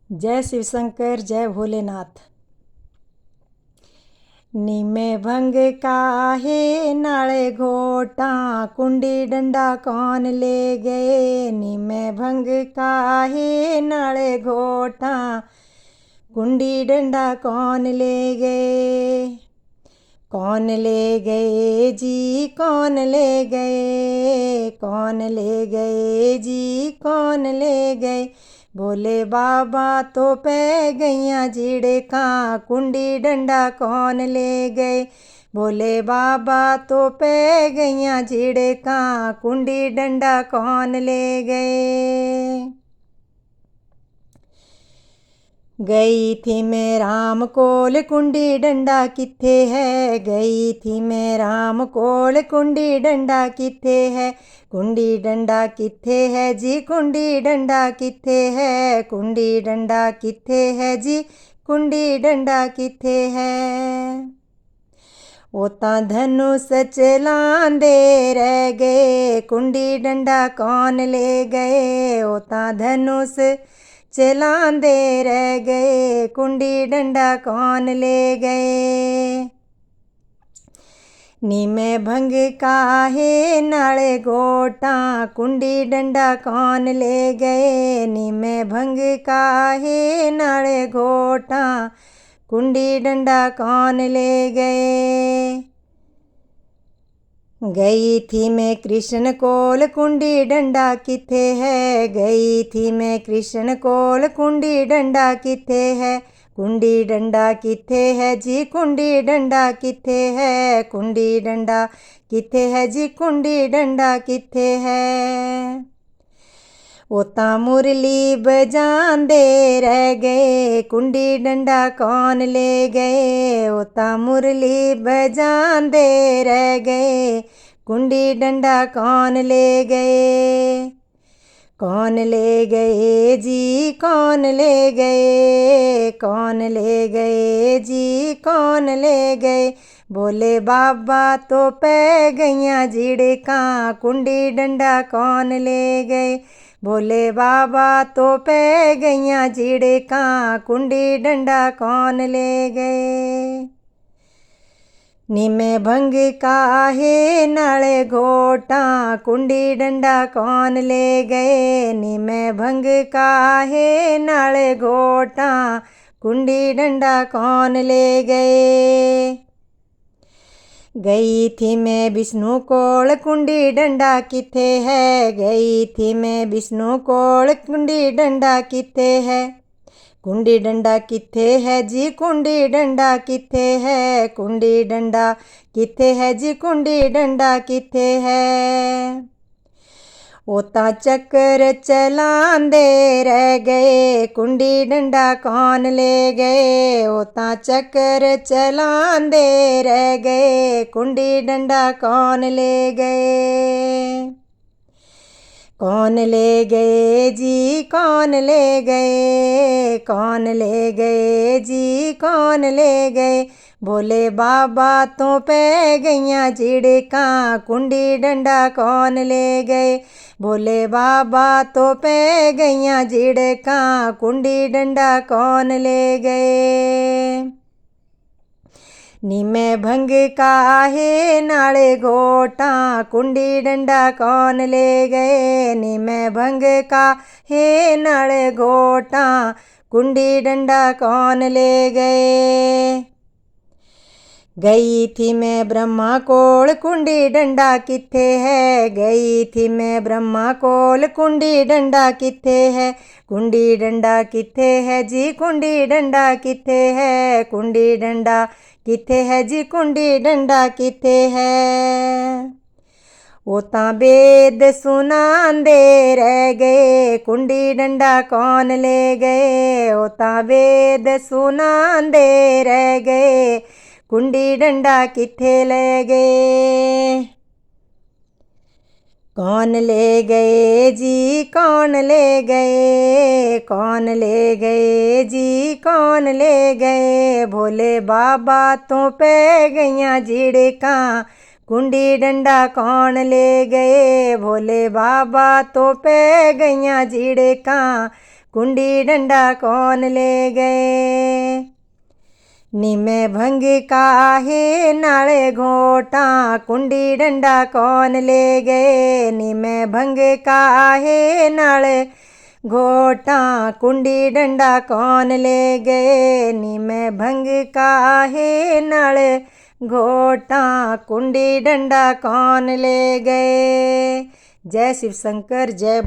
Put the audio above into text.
जय शिव शंकर, जय भोलेनाथ। नीमे भंग काहे नाले घोटा, कुंडी डंडा कौन ले गए। नीमे भंग काहे नाले घोटा, कुंडी डंडा कौन ले गए। कौन ले गए जी, कौन ले गए, कौन ले गए जी, कौन ले गए। भोले बाबा तो पै गैया झिड़का, कुंडी डंडा कौन ले गए। भोले बाबा तो पै गैया झिड़का, कुंडी डंडा कौन ले गए। गई थी मैं राम कोल, कुंडी डंडा किथे है। गई थी मैं राम कोल, कुंडी डंडा किथे है। कुंडी डंडा किथे है जी, कुंडी डंडा किथे है। कुंडी डंडा किथे है जी, कुंडी डंडा किथे है। वो तां धनुष चलांदे रह गए, कुंडी डंडा कौन ले गए। वो तां धनुष चलांदे रह गए, कुंडी डंडा कौन ले गए। नीमे भंग काहे नाले घोटा, कुंडी डंडा कौन ले गए। नीमे भंग काहे नाले घोटा, कुंडी डंडा कौन ले गए। गई थी मैं कृष्ण कोल, कुंडी डंडा किथे है। गई थी मैं कृष्ण कोल, कुंडी डंडा किथे है। कुंडी डंडा किथे है जी, कुंडी डंडा किथे है। कुंडी डंडा किथे है जी, कुंडी डंडा किथे है। वो तां मुरली बजांदे रह गए, कुंडी डंडा कौन ले गए। वो तां मुरली बजांदे रह गए, कुंडी डंडा कौन ले गए। कौन ले गए जी, कौन ले गए, कौन ले गए जी, कौन ले गए। भोले बाबा तो पै गैया झिड़का, कुंडी डंडा कौन ले गए। भोले बाबा तो पै गैया झिड़का, कुंडी डंडा कौन ले गए। नीमे भंग काहे नाले घोटा, कुंडी डंडा कौन ले गए। नीमे भंग काहे नाले घोटा, कुंडी डंडा कौन ले गए। गई थी मैं विष्णु कोल, कुंडी डंडा किथे है। गई थी मैं विष्णु कोल, कुंडी डंडा किथे है। कुंडी डंडा किथे है जी, कुंडी डंडा किथे है। कुंडी डंडा किथे है जी, कुंडी डंडा किथे है। वो तां चक्र चलांदे रह गए, कुंडी डंडा कौन ले गए। वो तां चक्र चलांदे रह गए, कुंडी डंडा कौन ले गए। कौन ले गए जी, कौन ले गए, कौन ले गए जी, कौन ले गए। भोले बाबा तो पै गैया झिड़का, कुंडी डंडा कौन ले गए। भोले बाबा तो पै गैया झिड़का, कुंडी डंडा कौन ले गए। नीमे भंग काहे नाले घोटा, कुंडी डंडा कौन ले गए। नीमे भंग काहे नाले घोटा, कुंडी डंडा कौन ले गए। गई थी मैं ब्रह्मा कोल, कुंडी डंडा किथे है। गई थी मैं ब्रह्मा कोल, कुंडी डंडा किथे है। कुंडी डंडा किथे है जी, कुंडी डंडा किथे है। कुंडी डंडा किथे है जी, कुंडी डंडा किथे है। वो तां वेद सुनांदे रह गए, कुंडी डंडा कौन ले गए। वो तां वेद सुनांदे रह गए, कुंडी डंडा किथे ले गए। कौन ले गए जी, कौन ले गए, कौन ले गए जी, कौन ले गए। भोले बाबा तो पै गैया झिड़का, कुंडी डंडा कौन ले गए। भोले बाबा तो पै गैया झिड़का, कुंडी डंडा कौन ले गए। नीमे भंग काहे नाले घोटा कुंडी डंडा कौन ले गए। नीमे भंग काहे नाले घोटा कुंडी डंडा कौन ले गए। नीमे भंग काहे नाले घोटा कुंडी डंडा कौन ले गए। जय शिव शंकर जय भोले।